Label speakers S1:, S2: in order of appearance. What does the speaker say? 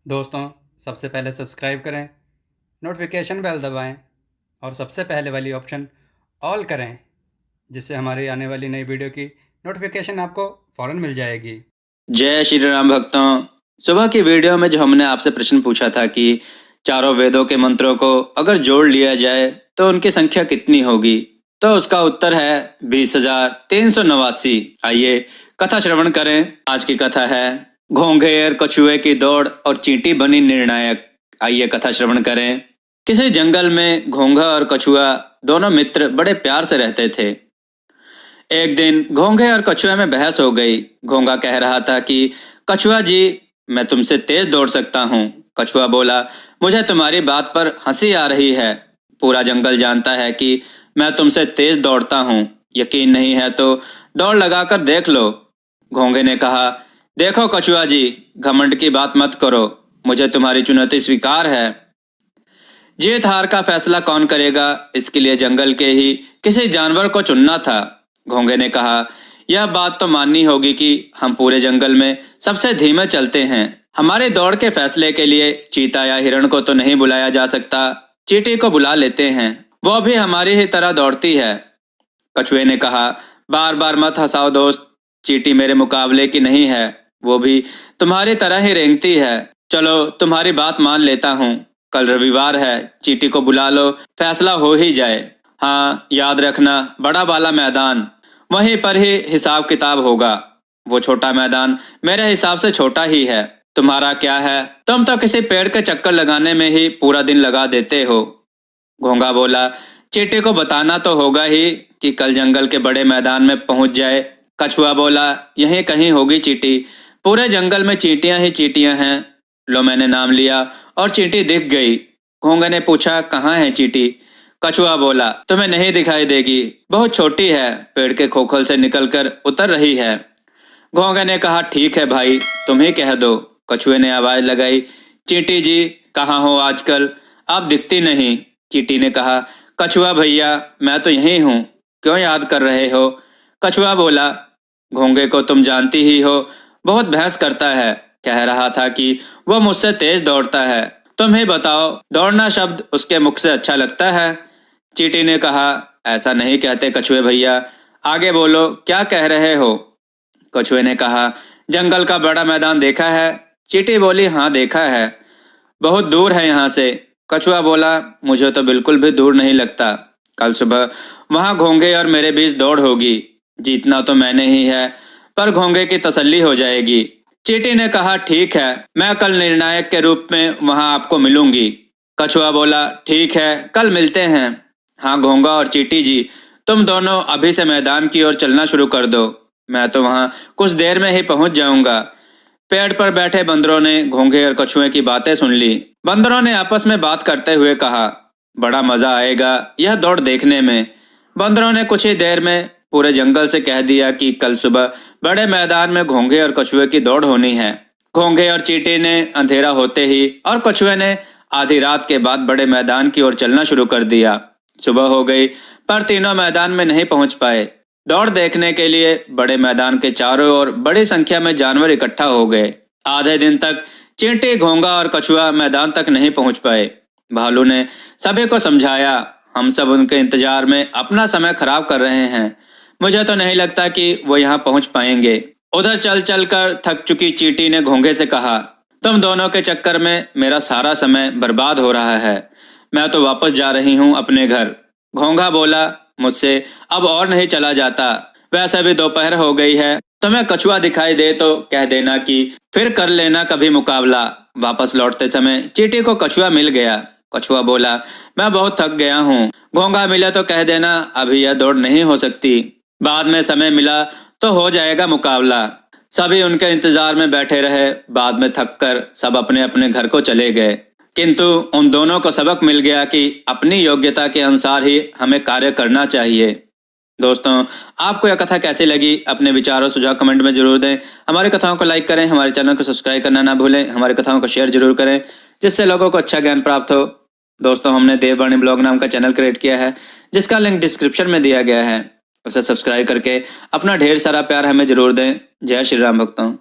S1: दोस्तों, सबसे पहले सब्सक्राइब करें, नोटिफिकेशन बेल दबाएं और सबसे पहले वाली ऑप्शन ऑल करें, जिससे हमारी आने वाली नई वीडियो की नोटिफिकेशन आपको फ़ौरन मिल जाएगी।
S2: जय श्री राम भक्तों। सुबह की वीडियो में जो हमने आपसे प्रश्न पूछा था कि चारों वेदों के मंत्रों को अगर जोड़ लिया जाए तो उनकी संख्या कितनी होगी, तो उसका उत्तर है 20,389। आइए कथा श्रवण करें। आज की कथा है घोंघेर कछुए की दौड़ और चींटी बनी निर्णायक। आइए कथा श्रवण करें। किसी जंगल में घोंघा और कछुआ दोनों मित्र बड़े प्यार से रहते थे। एक दिन घोंघे और कछुआ में बहस हो गई। घोंघा कह रहा था कि कछुआ जी, मैं तुमसे तेज दौड़ सकता हूँ। कछुआ बोला, मुझे तुम्हारी बात पर हंसी आ रही है। पूरा जंगल जानता है कि मैं तुमसे तेज दौड़ता हूँ। यकीन नहीं है तो दौड़ लगाकर देख लो। घोंघे ने कहा, देखो कछुआ जी, घमंड की बात मत करो। मुझे तुम्हारी चुनौती स्वीकार है। जीत हार का फैसला कौन करेगा, इसके लिए जंगल के ही किसी जानवर को चुनना था। घोंघे ने कहा, यह बात तो माननी होगी कि हम पूरे जंगल में सबसे धीमे चलते हैं। हमारे दौड़ के फैसले के लिए चीता या हिरण को तो नहीं बुलाया जा सकता। चींटी को बुला लेते हैं, वो भी हमारी ही तरह दौड़ती है। कछुए ने कहा, बार बार मत हंसाओ दोस्त। चींटी मेरे मुकाबले की नहीं है, वो भी तुम्हारी तरह ही रेंगती है। चलो तुम्हारी बात मान लेता हूँ। कल रविवार है, चींटी को बुला लो, फैसला हो ही जाए। हाँ, याद रखना, बड़ा वाला मैदान, वहीं पर ही हिसाब किताब होगा। वो छोटा मैदान मेरे हिसाब से छोटा ही है। तुम्हारा क्या है, तुम तो किसी पेड़ के चक्कर लगाने में ही पूरा दिन लगा देते हो। घोंघा बोला, चींटी को बताना तो होगा ही कि कल जंगल के बड़े मैदान में पहुंच जाए। कछुआ बोला, यहीं कहीं होगी चींटी। पूरे जंगल में चींटियां ही चींटियां हैं। लो मैंने नाम लिया और चींटी दिख गई। घोंघे ने पूछा, कहाँ है चींटी? कछुआ बोला, तुम्हें नहीं दिखाई देगी, बहुत छोटी है, पेड़ के खोखल से निकलकर उतर रही है। घोंघे ने कहा, ठीक है भाई, तुम ही कह दो। कछुए ने आवाज लगाई, चींटी जी, कहाँ हो आजकल, आप दिखती नहीं। चींटी ने कहा, कछुआ भैया, मैं तो यहीं हूँ, क्यों याद कर रहे हो? कछुआ बोला, घोंघे को तुम जानती ही हो, बहुत बहस करता है, कह रहा था कि वह मुझसे तेज दौड़ता है। तुम ही बताओ, दौड़ना शब्द उसके मुख से अच्छा लगता है? चींटी ने कहा, ऐसा नहीं कहते कछुए भैया, आगे बोलो, क्या कह रहे हो? कछुए ने कहा, जंगल का बड़ा मैदान देखा है? चींटी बोली, हाँ देखा है, बहुत दूर है यहाँ से। कछुआ बोला, मुझे तो बिल्कुल भी दूर नहीं लगता। कल सुबह वहां घोंघे और मेरे बीच दौड़ होगी। जीतना तो मैंने ही है, पर घोंघे की तसल्ली हो जाएगी। चींटी ने कहा, ठीक है, मैं कल निर्णायक के रूप में वहां आपको मिलूंगी। कछुआ बोला, ठीक है, कल मिलते हैं। हाँ घोंघा और चींटी जी, तुम दोनों अभी से मैदान की ओर चलना शुरू कर दो, मैं तो वहां कुछ देर में ही पहुंच जाऊंगा। पेड़ पर बैठे बंदरों ने घोंघे और कछुए की बातें सुन ली। बंदरों ने आपस में बात करते हुए कहा, बड़ा मजा आएगा यह दौड़ देखने में। बंदरों ने कुछ ही देर में पूरे जंगल से कह दिया कि कल सुबह बड़े मैदान में घोंघे और कछुए की दौड़ होनी है। घोंघे और चींटी ने अंधेरा होते ही और कछुए ने आधी रात के बाद बड़े मैदान की ओर चलना शुरू कर दिया। सुबह हो गई, पर तीनों मैदान में नहीं पहुंच पाए। दौड़ देखने के लिए बड़े मैदान के चारों ओर बड़ी संख्या में जानवर इकट्ठा हो गए। आधे दिन तक चींटी, घोंघा और कछुआ मैदान तक नहीं पहुंच पाए। भालू ने सभी को समझाया, हम सब उनके इंतजार में अपना समय खराब कर रहे हैं, मुझे तो नहीं लगता कि वो यहाँ पहुंच पाएंगे। उधर चल चल कर थक चुकी चींटी ने घोंघे से कहा, तुम दोनों के चक्कर में मेरा सारा समय बर्बाद हो रहा है, मैं तो वापस जा रही हूँ अपने घर। घोंघा बोला, मुझसे अब और नहीं चला जाता, वैसे भी दोपहर हो गई है, तुम्हें कछुआ दिखाई दे तो कह देना कि फिर कर लेना कभी मुकाबला। वापस लौटते समय चींटी को कछुआ मिल गया। कछुआ बोला, मैं बहुत थक गया हूँ, घोंघा मिले तो कह देना अभी यह दौड़ नहीं हो सकती, बाद में समय मिला तो हो जाएगा मुकाबला। सभी उनके इंतजार में बैठे रहे। बाद में थक कर सब अपने अपने घर को चले गए। किंतु उन दोनों को सबक मिल गया कि अपनी योग्यता के अनुसार ही हमें कार्य करना चाहिए। दोस्तों, आपको यह कथा कैसी लगी, अपने विचार और सुझाव कमेंट में जरूर दें। हमारी कथाओं को लाइक करें, हमारे चैनल को सब्सक्राइब करना ना भूलें, हमारी कथाओं को शेयर जरूर करें, जिससे लोगों को अच्छा ज्ञान प्राप्त हो। दोस्तों, हमने देववाणी ब्लॉग नाम का चैनल क्रिएट किया है, जिसका लिंक डिस्क्रिप्शन में दिया गया है। उसे सब्सक्राइब करके अपना ढेर सारा प्यार हमें जरूर दें। जय श्री राम भक्तों।